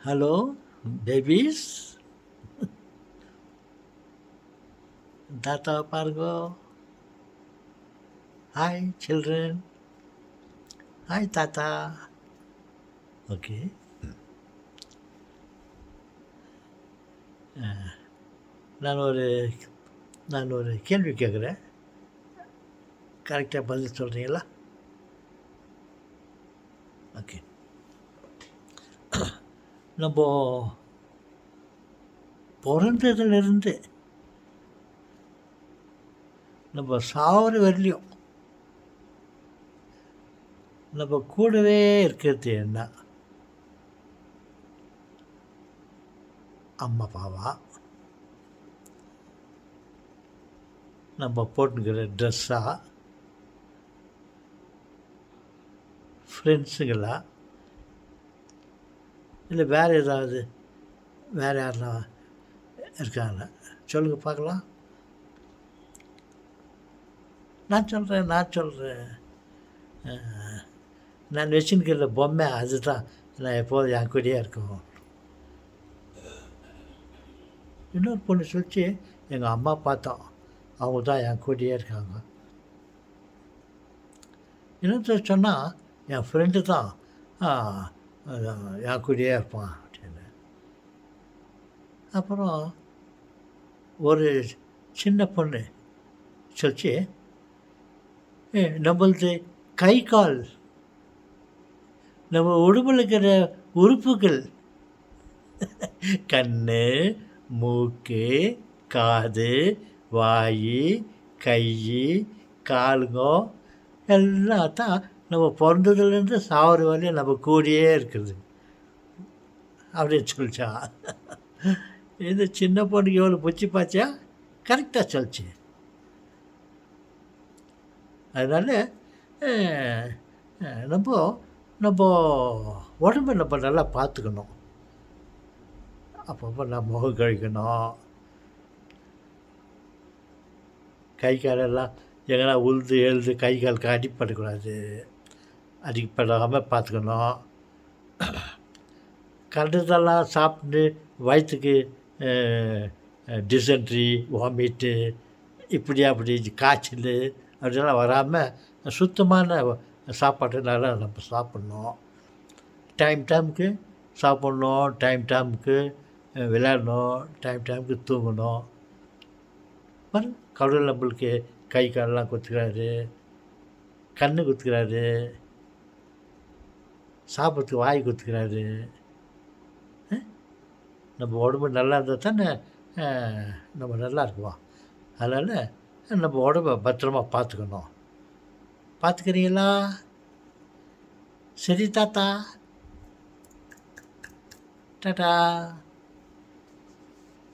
Hello, babies. Tata Pargo. Hi, children. Hi, Tata. Okay. நான் ஒரு நான் ஒரு கேள்வி கேட்குறேன். கரெக்டாக பதில் சொல்கிறீங்களா? ஓகே. நம்ம பிறந்ததுலேருந்து நம்ம சாவர வரலையும் நம்ம கூடவே இருக்கிறது என்ன? அம்மா அப்பாவா? நம்ம போட்டுக்கிற ட்ரெஸ்ஸா? ஃப்ரெண்ட்ஸுங்களா? இல்லை வேறு ஏதாவது வேறு யாருனா இருக்காங்க? சொல்லுங்கள் பார்க்கலாம். நான் சொல்கிறேன். நான் வச்சுருக்கிற பொம்மை அதுதான் நான் எப்போதும் என் கூடயே இருக்கும். இன்னொரு பொண்ணு சொல்லிச்சு, எங்கள் அம்மா பார்த்தோம், அவங்க தான் என் கூடயே இருக்காங்க. இன்னொருத்தர் சொன்னால் என் ஃப்ரெண்டு தான் என் கூடயே இருப்பான் அப்படின்னு. அப்புறம் ஒரு சின்ன பொண்ணு சொல்லிச்சு, நம்மளது கை கால், நம்ம உடம்புல இருக்கிற உறுப்புகள், கண், மூக்கு, காது, வாய், கை, காலுங்க எல்லாம் தான் நம்ம பிறந்ததுலேருந்து சாவர வரையும் நம்ம கூடயே இருக்குது அப்படின்னு சொல்லிச்சா. இந்த சின்ன பொண்ணுக்கு எவ்வளோ புச்சி பாச்சா கரெக்டாக சொல்லிச்சு. அதனால் நம்ம உடம்பை நம்ம நல்லா பார்த்துக்கணும். அப்பப்போ நான் முகம் கழிக்கணும். கை காலெல்லாம் எங்கன்னா உழுது எழுது கை காலுக்கு அடிப்படக்கூடாது. அடிப்படாமல் பார்த்துக்கணும். கண்டதெல்லாம் சாப்பிட்டு வயிற்றுக்கு டிசென்ட்ரி, வாமிட்டு, இப்படி அப்படி காய்ச்சல் அப்படிலாம் வராமல் சுத்தமான சாப்பாடு நல்லா நம்ம சாப்பிட்ணும். டைமுக்கு சாப்பிட்ணும், டைமுக்கு விளையாடணும், டைமுக்கு தூங்கணும். கடவுள் நம்மளுக்கு கை காலெல்லாம் கொடுத்துக்கிறாரு, கண் கொடுத்துக்கிறாரு, சாப்பிட்றதுக்கு வாய் கொடுத்துக்கிறாரு. நம்ம உடம்பு நல்லா இருந்தால் தானே நம்ம நல்லா இருக்குவோம். அதனால் நம்ம உடம்பை பத்திரமா பார்த்துக்கணும். பார்த்துக்கிறீங்களா? சரி தாத்தா, டாடா.